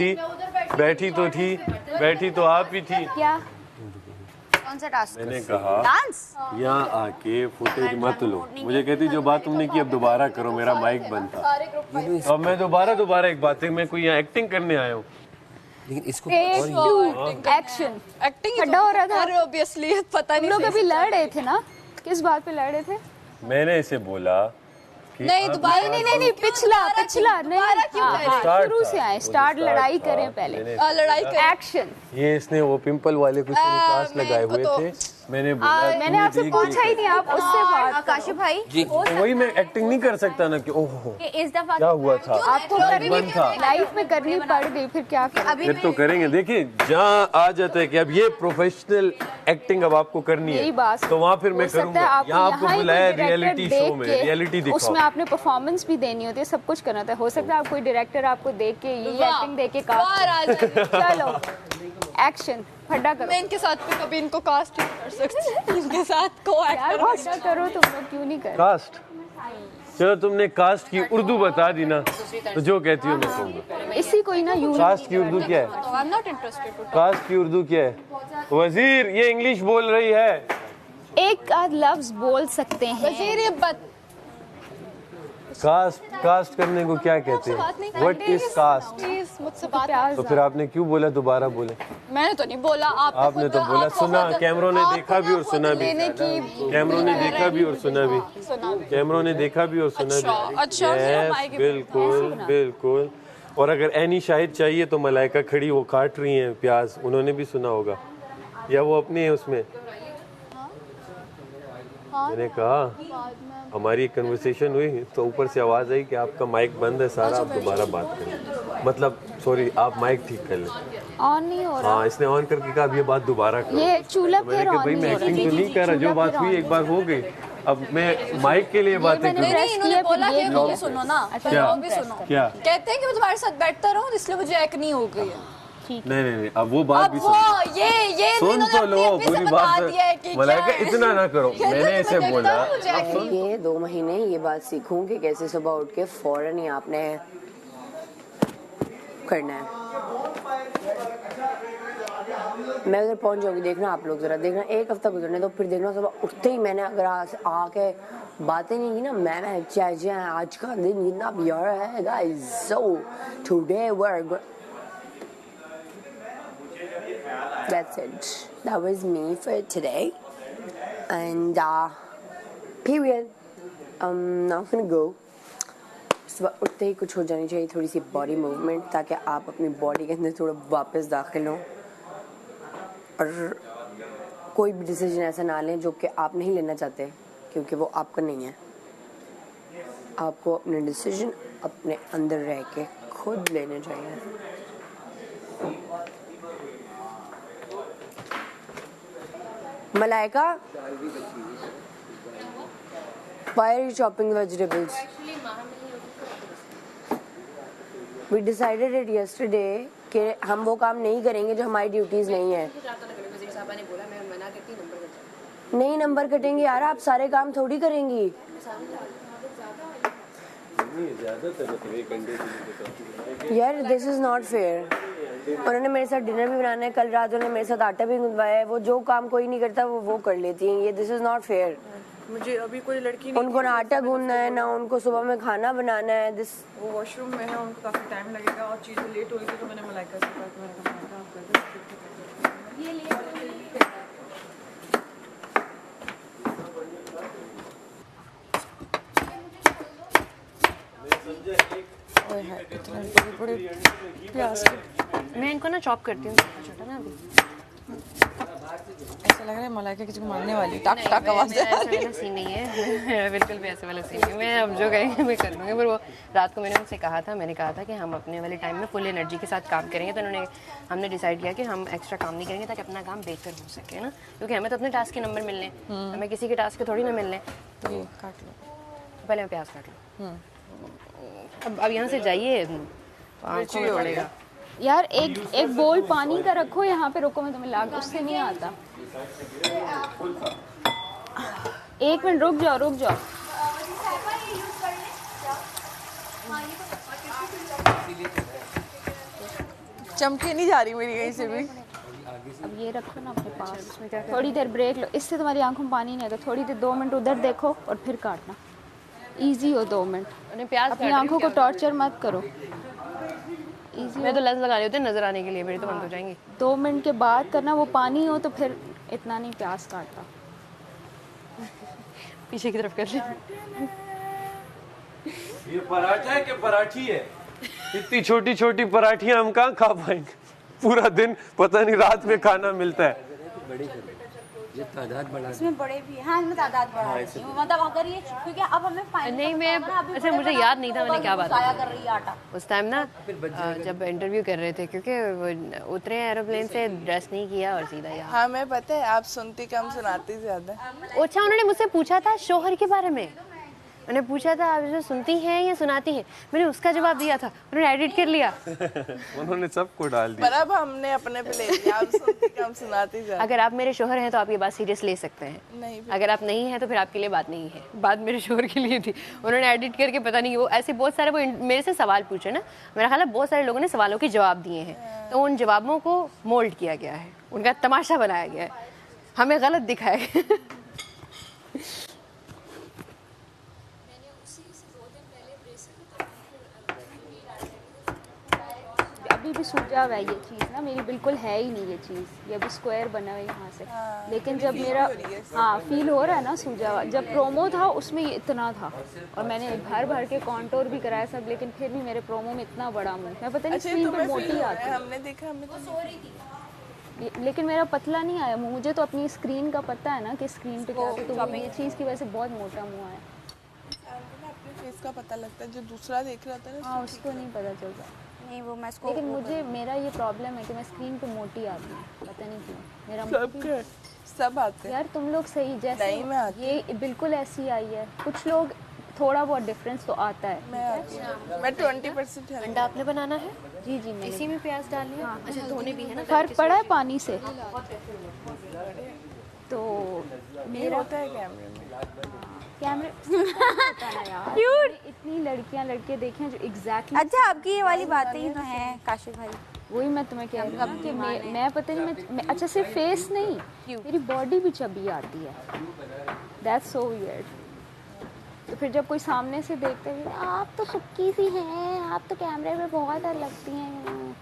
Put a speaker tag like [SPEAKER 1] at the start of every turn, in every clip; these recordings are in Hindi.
[SPEAKER 1] थी, बैठी तो आप ही थी।
[SPEAKER 2] क्या कौन सा टास्क?
[SPEAKER 1] मैंने कहा
[SPEAKER 2] डांस।
[SPEAKER 1] यहाँ आके फुटेज मत लो। मुझे कहती जो बात तुमने की अब दोबारा करो, मेरा माइक बंद था। अब मैं दोबारा एक बात है, मैं कोई यहाँ एक्टिंग करने आया हूँ।
[SPEAKER 3] लेकिन इसको
[SPEAKER 2] एक्शन खड्डा हो रहा था।
[SPEAKER 4] अरे ऑब्वियसली पता नहीं।
[SPEAKER 2] लोग अभी लड़ रहे थे ना, किस बात पे लड़ रहे थे?
[SPEAKER 1] मैंने इसे बोला
[SPEAKER 4] नहीं दोबारा
[SPEAKER 2] नहीं पिछला नहीं, शुरू से आए, स्टार्ट लड़ाई करें पहले,
[SPEAKER 4] लड़ाई करें।
[SPEAKER 2] एक्शन।
[SPEAKER 1] ये इसने वो पिंपल वाले कुछ क्लास लगाए हुए थे, मैंने बोला
[SPEAKER 2] मैंने आपसे पूछा ही नहीं, आप उससे बात
[SPEAKER 4] काशिफ भाई
[SPEAKER 1] तो वही मैं एक्टिंग नहीं कर सकता ना कि ओहो
[SPEAKER 4] इस दफा
[SPEAKER 1] क्या हुआ था,
[SPEAKER 2] आपको
[SPEAKER 1] बंद था।
[SPEAKER 2] लाइफ में करनी पड़ गई, फिर क्या करें?
[SPEAKER 1] फिर तो करेंगे। देखिए जहाँ आ जाता है कि अब ये प्रोफेशनल एक्टिंग अब आपको करनी
[SPEAKER 2] यही
[SPEAKER 1] है,
[SPEAKER 2] बात
[SPEAKER 1] तो वहाँ फिर मैं
[SPEAKER 2] हो सकता
[SPEAKER 1] करूँगा।
[SPEAKER 2] है
[SPEAKER 1] यहाँ आपको
[SPEAKER 2] ही
[SPEAKER 1] बुलाया
[SPEAKER 2] कोई
[SPEAKER 1] रियलिटी
[SPEAKER 2] डायरेक्टर
[SPEAKER 1] शो में,
[SPEAKER 2] देख के
[SPEAKER 1] रियलिटी दिखाओ।
[SPEAKER 2] उसमें आपने परफॉर्मेंस भी देनी होती है, सब कुछ करना होता है। हो सकता है आप कोई डायरेक्टर आपको देख के ये एक्टिंग देख के कास्ट। चलो एक्शन, फड्डा करो।
[SPEAKER 4] मैं इनके साथ भी कभी इनको कास्ट नहीं कर सकती। इनके साथ को
[SPEAKER 2] यार फड्डा करो, तुम लोग क्यों नहीं कर?
[SPEAKER 1] कास्ट, चलो तुमने कास्ट की उर्दू बता दी ना, तो जो कहती हो मैं कहूँगा।
[SPEAKER 2] इसी को ही ना यूं
[SPEAKER 1] कास्ट की उर्दू क्या है?
[SPEAKER 4] I am not interested.
[SPEAKER 1] Caste की उर्दू क्या है? वजीर ये इंग्लिश बोल रही है।
[SPEAKER 2] एक आध लफ्ज बोल सकते हैं।
[SPEAKER 4] वजीर ये
[SPEAKER 1] कास्ट करने को क्या कहते हैं? What is cast?
[SPEAKER 4] प्लीज मुझसे बात।
[SPEAKER 1] तो फिर आपने क्यों बोला दोबारा बोले?
[SPEAKER 4] मैंने तो नहीं बोला,
[SPEAKER 1] आपने तो बोला, सुना, कैमरों ने देखा भी और सुना भी, कैमरों ने देखा भी और सुना भी, कैमरों ने देखा भी और सुना भी।
[SPEAKER 4] अच्छा
[SPEAKER 1] यस बिल्कुल बिल्कुल। और अगर एनी शाहिद चाहिए तो मलाइका खड़ी वो काट रही हैं प्याज, उन्होंने भी सुना होगा, या वो अपने है उसमें। मैंने कहा हमारी एक कन्वर्सेशन हुई तो ऊपर से आवाज़ आई कि आपका माइक बंद है सारा, आप दोबारा बात करें, मतलब सॉरी आप माइक ठीक कर लें।
[SPEAKER 2] ऑन नहीं हो रहा।
[SPEAKER 1] हाँ इसने ऑन करके कहा अब ये बात दोबारा करो।
[SPEAKER 2] ये चूल्हा
[SPEAKER 1] मैंने
[SPEAKER 2] फिर
[SPEAKER 1] कहा
[SPEAKER 2] ऑन
[SPEAKER 1] भाई मैं एक्टिंग तो नहीं कर रहा, जो बात हुई एक बार हो गई, अब मैं माइक के लिए बातें करूँ।
[SPEAKER 4] नहीं इन्होंने बोला कि ये सुनो ना,
[SPEAKER 1] क्या
[SPEAKER 4] भी सुनो।
[SPEAKER 1] क्या
[SPEAKER 4] कहते हैं कि मैं तुम्हारे साथ बैठता रहूं इसलिए मुझे एक्नी हो गई है।
[SPEAKER 1] नहीं अब वो बात भी
[SPEAKER 4] वो ये
[SPEAKER 1] सुन तो लो पूरी बात। मलाइका इतना ना करो, मैंने इसे बोला
[SPEAKER 3] ये 2 महीने ये बात सीखूं कि कैसे सुबह उठ के फौरन ही आपने करना है। मैं उधर पहुंच जाऊंगी, देखना आप लोग, जरा देखना 1 हफ्ता गुजरने दो, फिर देखना सुबह उठते ही मैंने अगर आके बातें नहीं की ना, मैं चाचा आज का दिन कितना प्यारा है guys, so today we are that's it. That was me for today. And period. Now I'm gonna go. सुबह उठते ही कुछ हो जानी चाहिए, थोड़ी सी बॉडी मूवमेंट, ताकि आप अपनी बॉडी के अंदर थोड़ा वापस दाखिल हो और कोई भी डिसीजन ऐसा ना लें जो कि आप नहीं लेना चाहते, क्योंकि वो आपका नहीं है। आपको अपने डिसीजन अपने अंदर रह के खुद लेने चाहिए। Malaika, why are you chopping the vegetables? We decided it yesterday कि हम वो काम नहीं करेंगे जो हमारी ड्यूटीज नहीं है। नहीं नंबर कटेंगे यार, आप सारे काम थोड़ी करेंगी। यार दिस इज नॉट फेयर। उन्होंने मेरे साथ डिनर भी बनाना है, कल रात उन्होंने मेरे साथ आटा भी गुंदवाया है, वो जो काम कोई नहीं करता वो कर लेती हैं। ये दिस इज नॉट फेयर।
[SPEAKER 5] मुझे अभी कोई लड़की नहीं,
[SPEAKER 3] उनको ना आटा गूंदना है ना उनको सुबह में खाना बनाना है। दिस
[SPEAKER 5] वो वॉशरूम में है, उनको काफी टाइम लगेगा और चीजें लेट हो गई थी तो मैंने मलाइका से कहा कि मैंने कहा आप कर दो ये लिए। इतने बड़े प्याज
[SPEAKER 6] मैं इनको ना चॉप करती हूँ छोटा ना अभी।
[SPEAKER 5] ऐसा लग रहा है मलाइका किसी को मारने वाली टक टक आवाज
[SPEAKER 6] ऐसा वाला सीन नहीं है, बिल्कुल भी ऐसे वाला सीन नहीं है। मैं अब जो करेंगे मैं कर लूँगी, पर वो रात को मैंने उनसे कहा था, मैंने कहा था कि हम अपने वाले टाइम में फुल एनर्जी के साथ काम करेंगे, तो हमने डिसाइड किया कि हम एक्स्ट्रा काम नहीं करेंगे ताकि अपना काम बेहतर हो सके ना, क्योंकि हमें तो अपने टास्क के नंबर मिलने, हमें किसी के टास्क के थोड़ी ना मिलने।
[SPEAKER 5] ये काट लो,
[SPEAKER 6] पहले मैं प्याज काट लूँ। अब यहाँ से जाइए आँखों में पड़ेगा।
[SPEAKER 2] यार एक बोल पानी का रखो यहाँ पे, रुको मैं तुम्हें ला, उससे नहीं आता। 1 मिनट रुक जाओ।
[SPEAKER 5] चमके नहीं जा रही मेरी कहीं से भी।
[SPEAKER 2] अब ये रखो ना अपने पास, थोड़ी देर ब्रेक लो, इससे तुम्हारी आंखों में पानी नहीं आता। थोड़ी देर 2 मिनट उधर देखो और फिर काटना, इजी हो 2 मिनट।
[SPEAKER 6] उन्हें प्याज
[SPEAKER 2] अपनी आंखों को टॉर्चर मत करो, इजी।
[SPEAKER 6] मैं तो लेंस लगा रही होती नजर आने के लिए, मेरे तो बंद हो जाएंगी।
[SPEAKER 2] 2 मिनट के बाद करना, वो पानी हो तो फिर इतना नहीं प्याज काटता।
[SPEAKER 6] पीछे की तरफ कर ले।
[SPEAKER 1] ये पराठा है कि पराठी है? इतनी छोटी छोटी पराठियां हम कहाँ खा पाएंगे? पूरा दिन पता नहीं रात में खाना मिलता है।
[SPEAKER 7] ये तादाद बढ़ा
[SPEAKER 8] इसमें बड़े भी हैं। हाँ, इसमें तादाद बढ़ा रही हूँ, मतलब अगर ये, क्योंकि अब हमें फाइनल
[SPEAKER 6] नहीं मैं अच्छा मुझे याद नहीं था मैंने क्या बात
[SPEAKER 8] कर रही है आटा।
[SPEAKER 6] उस टाइम ना जब इंटरव्यू कर रहे थे, क्योंकि वो उतरे एरोप्लेन से, ड्रेस नहीं किया और सीधा यहाँ।
[SPEAKER 5] हाँ मैं पता है, आप सुनती कम सुनाती ज्यादा।
[SPEAKER 6] अच्छा उन्होंने मुझसे पूछा था शोहर के बारे में, मैंने पूछा था आप जो सुनती हैं या सुनाती हैं, मैंने उसका जवाब दिया था, उन्होंने एडिट कर लिया।
[SPEAKER 1] उन्होंने सबको डाल दिया।
[SPEAKER 5] पर अब हमने अपने पे ले लिया, आप सुनती कम सुनाती ज्यादा।
[SPEAKER 6] अगर आप मेरे शोहर हैं तो आप ये बात सीरियस ले सकते हैं,
[SPEAKER 5] नहीं
[SPEAKER 6] अगर आप नहीं हैं तो फिर आपके लिए बात नहीं है। बात मेरे शोहर के लिए थी, उन्होंने एडिट करके पता नहीं, वो ऐसे बहुत सारे वो मेरे से सवाल पूछे ना, मेरा ख्याल है बहुत सारे लोगों ने सवालों के जवाब दिए हैं, तो उन जवाबों को मोल्ड किया गया है, उनका तमाशा बनाया गया है, हमें गलत दिखाया गया।
[SPEAKER 2] अभी भी सूजा हुआ है ये चीज़ ना, मेरी बिल्कुल है ही नहीं ये चीज़, ये अभी स्क्वायर बना हुआ है यहाँ से। लेकिन जब मेरा हाँ फील हो रहा है ना सूजा हुआ, जब प्रोमो था उसमें ये इतना था, और मैंने भर भर के कॉन्टोर भी कराया सब, लेकिन फिर भी मेरे प्रोमो में इतना बड़ा मुंह, मैं पता नहीं स्क्रीन पे मोटी आती है।
[SPEAKER 5] हमने देखा, हमें तो सो रही थी।
[SPEAKER 2] लेकिन मेरा पतला नहीं आया मुंह, मुझे तो अपनी स्क्रीन का पता है ना कि स्क्रीन पे क्या, तो ये चीज़ की वजह से बहुत मोटा मुंह आया।
[SPEAKER 5] अपने फेस का पता लगता है, जो दूसरा देख रहा था ना
[SPEAKER 2] हाँ उसको नहीं पता चलता।
[SPEAKER 8] नहीं वो मैं
[SPEAKER 2] लेकिन मुझे मेरा ये प्रॉब्लम है कि मैं स्क्रीन पे मोटी आती हूँ, पता नहीं क्यों मेरा मुंह
[SPEAKER 5] सब आते हैं।
[SPEAKER 2] यार तुम लोग सही, जैसे
[SPEAKER 5] नहीं, मैं आती
[SPEAKER 2] ये बिल्कुल ऐसी आई है, कुछ लोग थोड़ा बहुत डिफरेंस तो आता है।
[SPEAKER 5] मैं 20% है।
[SPEAKER 6] अंडा आपने बनाना है?
[SPEAKER 2] जी जी मैंने
[SPEAKER 6] इसी में प्याज डालनी है। अच्छा धोने भी है ना?
[SPEAKER 2] फर्क पड़ा है पानी से? तो मेरा
[SPEAKER 5] होता है कैमरे में,
[SPEAKER 2] कैमरे यार इतनी लड़कियां लड़के देखे हैं जो एग्जैक्टली।
[SPEAKER 8] अच्छा आपकी ये वाली बातें ही तो हैं काशिफ भाई।
[SPEAKER 2] वही मैं तुम्हें कह रही हूँ कि मैं पता नहीं मैं अच्छा सिर्फ फेस नहीं, मेरी बॉडी भी चबी आती है, दैट्स सो वियर्ड। तो फिर जब कोई सामने से देखते हैं आप तो सुक्की सी हैं, आप तो कैमरे में बहुत अलग लगती हैं,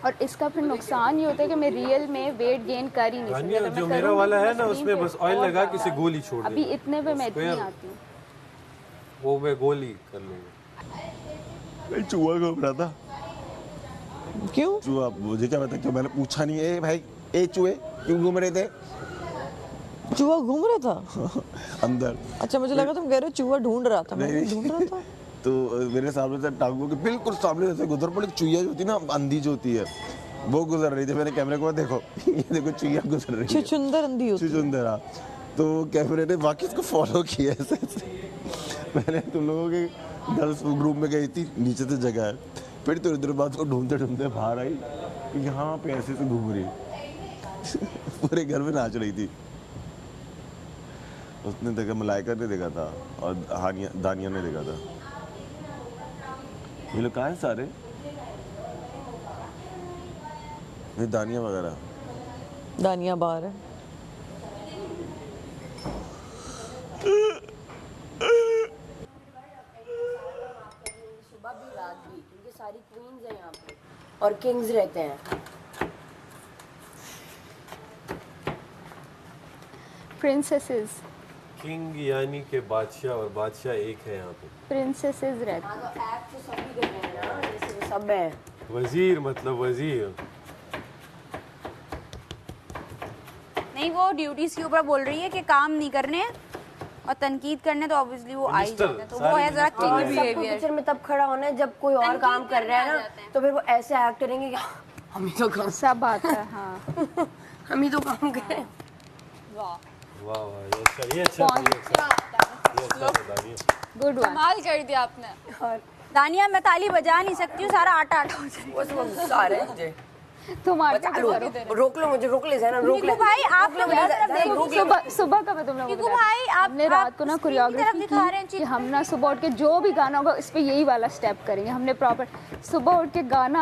[SPEAKER 2] और इसका फिर नुकसान ये होता है कि मैं रियल में वेट गेन कर ही नहीं सकती।
[SPEAKER 1] जो मेरा वाला है ना उसमें बस ऑयल लगा के इसे गोली छोड़
[SPEAKER 2] अभी इतने पे मैं इतनी आती हूँ,
[SPEAKER 1] वो मैं गोली कर लूँगा।
[SPEAKER 9] चूहा घूम रहा था।
[SPEAKER 5] क्यों?
[SPEAKER 9] चूहा मुझे क्या पता, क्यों मैंने पूछा नहीं। ए भाई ए चूहे क्यों घूम रहे थे?
[SPEAKER 5] चूहा घूम रहा था
[SPEAKER 9] अंदर।
[SPEAKER 5] अच्छा मुझे लगा तुम कह रहे हो चूहा ढूंढ रहा था। मैं ढूंढ रहा था
[SPEAKER 9] तो मेरे सामने से टांगों के बिल्कुल सामने से गुजर पड़ी चुईया जो होती है ना, अंधी जो होती है, वो गुजर रही थी। मैंने कैमरे को देखो, ये देखो चुईया गुजर रही है,
[SPEAKER 5] छुछुंदर अंधी होती है।
[SPEAKER 9] छुछुंदर। तो कैमरे ने वाकई इसको फॉलो किया ऐसे। मैंने तुम लोगों के गर्ल्स रूम में गई थी, नीचे से जगह है, फिर थोड़ी देर बाद को ढूंढते ढूंढते बाहर आई कि यहाँ पे ऐसे से घूम रही पूरे घर में नाच रही थी। उसने देखा, मलाइका ने देखा था और दानिया ने देखा था। ये लोग कहाँ हैं सारे? ये दानिया वगैरह।
[SPEAKER 5] दानिया बाहर है।
[SPEAKER 3] सुबह भी रात भी, क्योंकि सारी क्वींस हैं यहाँ पे और किंग्स रहते हैं।
[SPEAKER 2] प्रिंसेसेस।
[SPEAKER 1] किंग यानी कि बादशाह, और बादशाह एक है यहाँ पे।
[SPEAKER 2] प्रिंसेसेस रहते हैं।
[SPEAKER 3] तो सभी कर रहे हैं ना, जैसे सब हैं।
[SPEAKER 1] वजीर मतलब वजीर।
[SPEAKER 8] नहीं वो ड्यूटीज के ऊपर बोल रही है कि काम नहीं करने और तनकीद करने, तो ऑब्वियसली वो आ ही जाता है, तो वो है जरा किंग बिहेवियर।
[SPEAKER 3] पिक्चर में तब खड़ा होना है जब कोई और काम कर रहा है ना, तो फिर वो ऐसे एक्ट करेंगे कि हम ही तो काम,
[SPEAKER 2] सब आता है। हाँ
[SPEAKER 3] हम ही तो काम करें।
[SPEAKER 1] वाह वाह, ये अच्छा
[SPEAKER 2] गुड वन।
[SPEAKER 4] कमाल कर दिया आपने।
[SPEAKER 8] दानिया मैं ताली बजा नहीं सकती हूँ, सारा आटा आटा हो जाएगा।
[SPEAKER 3] वो गुस्सा आ रहा है मुझे।
[SPEAKER 2] तुम आरती
[SPEAKER 3] बचा
[SPEAKER 2] तो
[SPEAKER 3] लो,
[SPEAKER 2] करो।
[SPEAKER 3] रोक लो मुझे, रोक ले ज़रा, रोक ले।
[SPEAKER 8] भाई आप लोग
[SPEAKER 2] सुबह का मैं तुम लोगों को
[SPEAKER 8] भाई
[SPEAKER 2] बताती हूँ।
[SPEAKER 8] आप
[SPEAKER 2] हमने रात को ना
[SPEAKER 8] screen की तरफ
[SPEAKER 2] कोरियोग्राफी
[SPEAKER 8] दिखा रहे हैं
[SPEAKER 2] की कि हम ना सुबह उठ के जो भी गाना होगा इस पे यही वाला स्टेप करेंगे। हमने प्रॉपर सुबह उठ के गाना